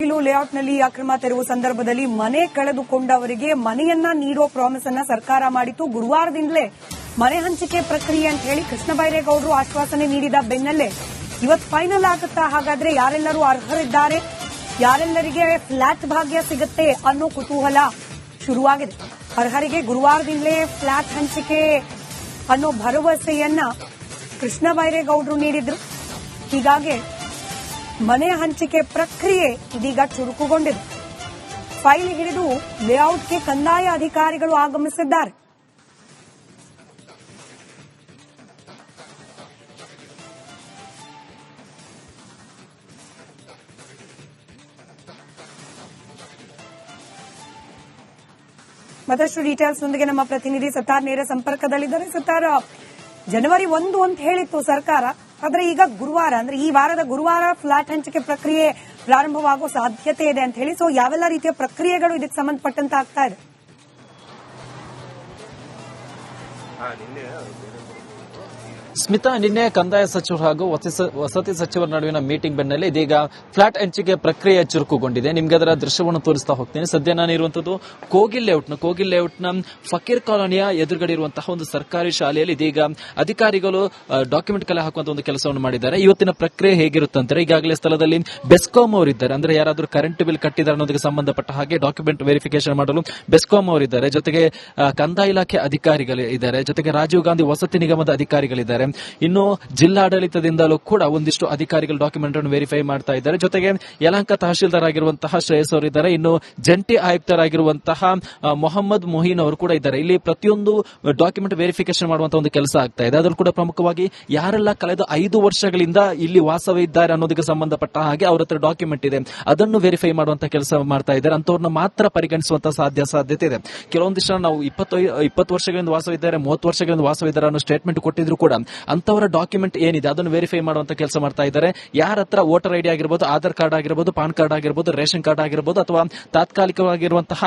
Meal ಲೇಔಟ್ನಲ್ಲಿ ಅಕ್ರಮ ತೆರವು ಸಂದರ್ಭದಲ್ಲಿ ಮನೆ ಕಳೆದುಕೊಂಡವರಿಗೆ ಮನೆಯನ್ನ ನೀಡೋ ಪ್ರಾಮಿಸ್ ಅನ್ನ ಸರ್ಕಾರ ಮಾಡಿತ್ತು. ಗುರುವಾರದಿಂದಲೇ ಮನೆ ಹಂಚಿಕೆ ಪ್ರಕ್ರಿಯೆ ಅಂತ ಹೇಳಿ ಕೃಷ್ಣ ಬೈರೇಗೌಡರು ಆಶ್ವಾಸನೆ ನೀಡಿದ ಬೆನ್ನಲ್ಲೇ ಇವತ್ತು ಫೈನಲ್ ಆಗುತ್ತಾ? ಹಾಗಾದ್ರೆ ಯಾರೆಲ್ಲರೂ ಅರ್ಹರಿದ್ದಾರೆ, ಯಾರೆಲ್ಲರಿಗೆ ಫ್ಲಾಟ್ ಭಾಗ್ಯ ಸಿಗುತ್ತೆ ಅನ್ನೋ ಕುತೂಹಲ ಶುರುವಾಗಿದೆ. ಅರ್ಹರಿಗೆ ಗುರುವಾರದಿಂದಲೇ ಫ್ಲಾಟ್ ಹಂಚಿಕೆ ಅನ್ನೋ ಭರವಸೆಯನ್ನ ಕೃಷ್ಣ ಬೈರೇಗೌಡರು ನೀಡಿದ್ರು. ಹೀಗಾಗಿ ಮನೆ ಹಂಚಿಕೆ ಪ್ರಕ್ರಿಯೆ ಇದೀಗ ಚುರುಕುಗೊಂಡಿದೆ. ಫೈಲ್ ಹಿಡಿದು ಲೇಔಟ್ಗೆ ಕಂದಾಯ ಅಧಿಕಾರಿಗಳು ಆಗಮಿಸಿದ್ದಾರೆ. ಮತ್ತಷ್ಟು ಡೀಟೇಲ್ಸ್ ನೊಂದಿಗೆ ನಮ್ಮ ಪ್ರತಿನಿಧಿ ಸತ್ತಾರ್ ನೇರ ಸಂಪರ್ಕದಲ್ಲಿದ್ದಾರೆ. ಸತ್ತಾರ್, ಜನವರಿ 1 ಅಂತ ಹೇಳಿತ್ತು ಸರ್ಕಾರ, ಆದ್ರೆ ಈಗ ಗುರುವಾರ ಅಂದ್ರೆ ಈ ವಾರದ ಗುರುವಾರ ಫ್ಲಾಟ್ ಹಂಚಿಕೆ ಪ್ರಕ್ರಿಯೆ ಪ್ರಾರಂಭವಾಗುವ ಸಾಧ್ಯತೆ ಇದೆ ಅಂತ ಹೇಳಿ, ಸೊ ಯಾವೆಲ್ಲ ರೀತಿಯ ಪ್ರಕ್ರಿಯೆಗಳು ಇದಕ್ಕೆ ಸಂಬಂಧಪಟ್ಟಂತೆ ಆಗ್ತಾ ಇದೆ? ಸ್ಮಿತಾ, ನಿನ್ನೆ ಕಂದಾಯ ಸಚಿವರು ಹಾಗೂ ವಸತಿ ಸಚಿವರ ನಡುವಿನ ಮೀಟಿಂಗ್ ಬೆನ್ನಲ್ಲೇ ಇದೀಗ ಫ್ಲಾಟ್ ಹಂಚಿಕೆ ಪ್ರಕ್ರಿಯೆ ಚುರುಕುಗೊಂಡಿದೆ. ನಿಮ್ಗೆ ಅದರ ದೃಶ್ಯವನ್ನು ತೋರಿಸ್ತಾ ಹೋಗ್ತೀನಿ. ಸದ್ಯ ನಾನು ಇರುವಂತದ್ದು ಕೋಗಿಲ್ ಲೇಔಟ್ನ ಫಕೀರ್ ಕಾಲೋನಿಯ ಎದುರುಗಡೆ ಇರುವಂತಹ ಒಂದು ಸರ್ಕಾರಿ ಶಾಲೆಯಲ್ಲಿ ಇದೀಗ ಅಧಿಕಾರಿಗಳು ಡಾಕ್ಯುಮೆಂಟ್ ಕಲೆ ಹಾಕುವಂತ ಒಂದು ಕೆಲಸವನ್ನು ಮಾಡಿದ್ದಾರೆ. ಇವತ್ತಿನ ಪ್ರಕ್ರಿಯೆ ಹೇಗಿರುತ್ತಂದ್ರೆ, ಈಗಾಗಲೇ ಸ್ಥಳದಲ್ಲಿ ಬೆಸ್ಕಾಂ ಅವರಿದ್ದಾರೆ, ಅಂದ್ರೆ ಯಾರಾದ್ರೂ ಕರೆಂಟ್ ಬಿಲ್ ಕಟ್ಟಿದ್ದಾರೆ ಅನ್ನೋದಕ್ಕೆ ಸಂಬಂಧಪಟ್ಟ ಹಾಗೆ ಡಾಕ್ಯುಮೆಂಟ್ ವೆರಿಫಿಕೇಶನ್ ಮಾಡಲು ಬೆಸ್ಕಾಂ ಅವರಿದ್ದಾರೆ, ಜೊತೆಗೆ ಕಂದಾಯ ಇಲಾಖೆ ಅಧಿಕಾರಿಗಳು ಇದ್ದಾರೆ, ಜೊತೆಗೆ ರಾಜೀವ್ ಗಾಂಧಿ ವಸತಿ ನಿಗಮದ ಅಧಿಕಾರಿಗಳಿದ್ದಾರೆ. ಇನ್ನು ಜಿಲ್ಲಾಡಳಿತದಿಂದಲೂ ಕೂಡ ಒಂದಿಷ್ಟು ಅಧಿಕಾರಿಗಳು ಡಾಕ್ಯುಮೆಂಟ್ ಅನ್ನು ವೆರಿಫೈ ಮಾಡ್ತಾ ಇದ್ದಾರೆ. ಜೊತೆಗೆ ಯಲಹಂಕ ತಹಶೀಲ್ದಾರ್ ಆಗಿರುವಂತಹ ಶ್ರೇಯಸ್ ಅವರು ಇದ್ದಾರೆ. ಇನ್ನು ಜಂಟಿ ಆಯುಕ್ತರಾಗಿರುವಂತಹ ಮೊಹಮ್ಮದ್ ಮೊಹೀನ್ ಅವರು ಕೂಡ ಇದ್ದಾರೆ. ಇಲ್ಲಿ ಪ್ರತಿಯೊಂದು ಡಾಕ್ಯುಮೆಂಟ್ ವೆರಿಫಿಕೇಶನ್ ಮಾಡುವಂತಹ ಒಂದು ಕೆಲಸ ಆಗ್ತಾ ಇದೆ. ಅದರಲ್ಲೂ ಕೂಡ ಪ್ರಮುಖವಾಗಿ ಯಾರೆಲ್ಲ ಕಳೆದ 5 ವರ್ಷಗಳಿಂದ ಇಲ್ಲಿ ವಾಸವಿದ್ದಾರೆ ಅನ್ನೋದಕ್ಕೆ ಸಂಬಂಧಪಟ್ಟ ಹಾಗೆ ಅವರ ಹತ್ರ ಡಾಕ್ಯುಮೆಂಟ್ ಇದೆ, ಅದನ್ನು ವೆರಿಫೈ ಮಾಡುವಂತಹ ಕೆಲಸ ಮಾಡ್ತಾ ಇದ್ದಾರೆ. ಅಂತವ್ರನ್ನ ಮಾತ್ರ ಪರಿಗಣಿಸುವಂತಹ ಸಾಧ್ಯತೆ ಇದೆ. ಕೆಲವೊಂದಿಷ್ಟು ನಾವು 20 ವರ್ಷಗಳಿಂದ ವಾಸವಿದ್ದಾರೆ, 30 ವರ್ಷಗಳಿಂದ ವಾಸವಿದ್ದಾರೆ ಅನ್ನೋ ಸ್ಟೇಟ್ಮೆಂಟ್ ಕೊಟ್ಟಿದ್ರು ಕೂಡ ಅಂತವರ ಡಾಕ್ಯುಮೆಂಟ್ ಏನಿದೆ ಅದನ್ನು ವೆರಿಫೈ ಮಾಡುವಂತ ಕೆಲಸ ಮಾಡ್ತಾ ಇದ್ದಾರೆ. ಯಾರ ಹತ್ರ ವೋಟರ್ ಐಡಿ ಆಗಿರಬಹುದು, ಆಧಾರ್ ಕಾರ್ಡ್ ಆಗಿರಬಹುದು, ಪಾನ್ ಕಾರ್ಡ್ ಆಗಿರಬಹುದು, ರೇಷನ್ ಕಾರ್ಡ್ ಆಗಿರಬಹುದು, ಅಥವಾ ತಾತ್ಕಾಲಿಕವಾಗಿರುವಂತಹ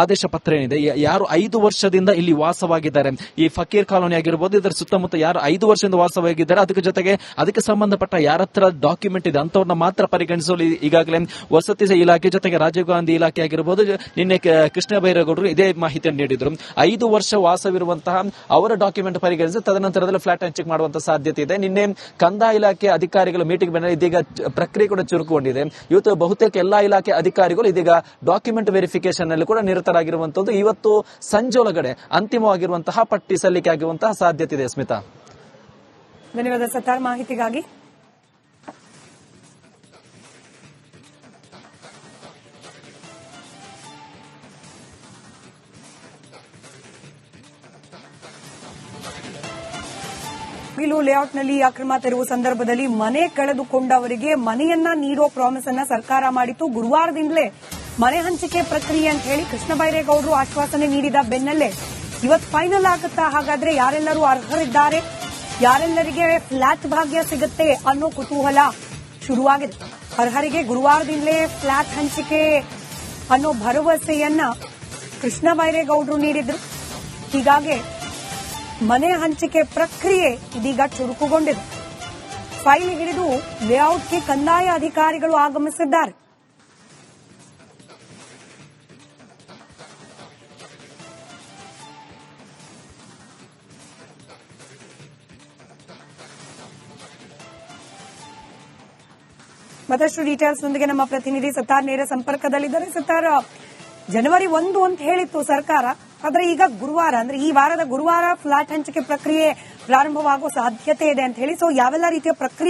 ಆದೇಶ ಪತ್ರ ಏನಿದೆ, ಯಾರು 5 ವರ್ಷದಿಂದ ಇಲ್ಲಿ ವಾಸವಾಗಿದ್ದಾರೆ, ಈ ಫಕೀರ್ ಕಾಲೋನಿ ಆಗಿರಬಹುದು, ಇದರ ಸುತ್ತಮುತ್ತ ಯಾರು 5 ವರ್ಷದಿಂದ ವಾಸವಾಗಿದ್ದಾರೆ, ಅದಕ್ಕೆ ಜೊತೆಗೆ ಅದಕ್ಕೆ ಸಂಬಂಧಪಟ್ಟ ಯಾರ ಹತ್ರ ಡಾಕ್ಯುಮೆಂಟ್ ಇದೆ ಅಂತವ್ರನ್ನ ಮಾತ್ರ ಪರಿಗಣಿಸಲು ಈಗಾಗಲೇ ವಸತಿ ಇಲಾಖೆ ಜೊತೆಗೆ ರಾಜೀವ್ ಗಾಂಧಿ ಇಲಾಖೆ ಆಗಿರಬಹುದು, ನಿನ್ನೆ ಕೃಷ್ಣ ಬೈರೇಗೌಡರು ಇದೇ ಮಾಹಿತಿಯನ್ನು ನೀಡಿದ್ರು. 5 ವರ್ಷ ವಾಸವಿರುವಂತಹ ಅವರ ಡಾಕ್ಯುಮೆಂಟ್ ಪರಿಗಣಿಸಿ ತದನಂತರದಲ್ಲಿ ಫ್ಲಾಟ್ ಹಂಚಿಕೆ ಮಾಡುವಂತ ಸಾಧ್ಯತೆ ಇದೆ. ನಿನ್ನೆ ಕಂದಾಯ ಇಲಾಖೆ ಅಧಿಕಾರಿಗಳ ಮೀಟಿಂಗ್ ಮೇಲೆ ಇದೀಗ ಪ್ರಕ್ರಿಯೆ ಕೂಡ ಚುರುಕುಗೊಂಡಿದೆ. ಇವತ್ತು ಬಹುತೇಕ ಎಲ್ಲಾ ಇಲಾಖೆ ಅಧಿಕಾರಿಗಳು ಇದೀಗ ಡಾಕ್ಯುಮೆಂಟ್ ವೆರಿಫಿಕೇಶನ್ ನಲ್ಲಿ ಕೂಡ ನಿರತರಾಗಿರುವಂತದ್ದು. ಇವತ್ತು ಸಂಜೆಯೊಳಗಡೆ ಅಂತಿಮವಾಗಿರುವಂತಹ ಪಟ್ಟಿ ಸಲ್ಲಿಕೆ ಆಗುವಂತಹ ಸಾಧ್ಯತೆ ಇದೆ. ಸ್ಮಿತಾ, ಧನ್ಯವಾದ ಸತ್ತಾರ್ ಮಾಹಿತಿಗಾಗಿ. ಮೀಲು ಲೇಔಟ್ನಲ್ಲಿ ಅಕ್ರಮ ತೆರವು ಸಂದರ್ಭದಲ್ಲಿ ಮನೆ ಕಳೆದುಕೊಂಡವರಿಗೆ ಮನೆಯನ್ನ ನೀಡೋ ಪ್ರಾಮಿಸ್ ಅನ್ನ ಸರ್ಕಾರ ಮಾಡಿತ್ತು. ಗುರುವಾರದಿಂದಲೇ ಮನೆ ಹಂಚಿಕೆ ಪ್ರಕ್ರಿಯೆ ಅಂತ ಹೇಳಿ ಕೃಷ್ಣ ಬೈರೇಗೌಡರು ಆಶ್ವಾಸನೆ ನೀಡಿದ ಬೆನ್ನಲ್ಲೇ ಇವತ್ತು ಫೈನಲ್ ಆಗುತ್ತಾ? ಹಾಗಾದ್ರೆ ಯಾರೆಲ್ಲರೂ ಅರ್ಹರಿದ್ದಾರೆ, ಯಾರೆಲ್ಲರಿಗೆ ಫ್ಲಾಟ್ ಭಾಗ್ಯ ಸಿಗುತ್ತೆ ಅನ್ನೋ ಕುತೂಹಲ ಶುರುವಾಗಿದೆ. ಅರ್ಹರಿಗೆ ಗುರುವಾರದಿಂದಲೇ ಫ್ಲಾಟ್ ಹಂಚಿಕೆ ಅನ್ನೋ ಭರವಸೆಯನ್ನ ಕೃಷ್ಣ ಬೈರೇಗೌಡರು ನೀಡಿದ್ರು. ಹೀಗಾಗಿ ಮನೆ ಹಂಚಿಕೆ ಪ್ರಕ್ರಿಯೆ ಇದೀಗ ಚುರುಕುಗೊಂಡಿದೆ. ಫೈಲ್ ಹಿಡಿದು ಲೇಔಟ್ಗೆ ಕಂದಾಯ ಅಧಿಕಾರಿಗಳು ಆಗಮಿಸಿದ್ದಾರೆ. ಮತ್ತಷ್ಟು ಡೀಟೇಲ್ಸ್ ನೊಂದಿಗೆ ನಮ್ಮ ಪ್ರತಿನಿಧಿ ಸತ್ತಾರ್ ನೇರ ಸಂಪರ್ಕದಲ್ಲಿದ್ದಾರೆ. ಸತ್ತಾರ್, ಜನವರಿ 1 ಅಂತ ಹೇಳಿತ್ತು ಸರ್ಕಾರ, ಆದ್ರೆ ಈಗ ಗುರುವಾರ ಅಂದ್ರೆ ಈ ವಾರದ ಗುರುವಾರ ಫ್ಲಾಟ್ ಹಂಚಿಕೆ ಪ್ರಕ್ರಿಯೆ ಪ್ರಾರಂಭವಾಗುವ ಸಾಧ್ಯತೆ ಇದೆ ಅಂತ ಹೇಳಿ, ಸೊ ಯಾವೆಲ್ಲ ರೀತಿಯ ಪ್ರಕ್ರಿಯೆ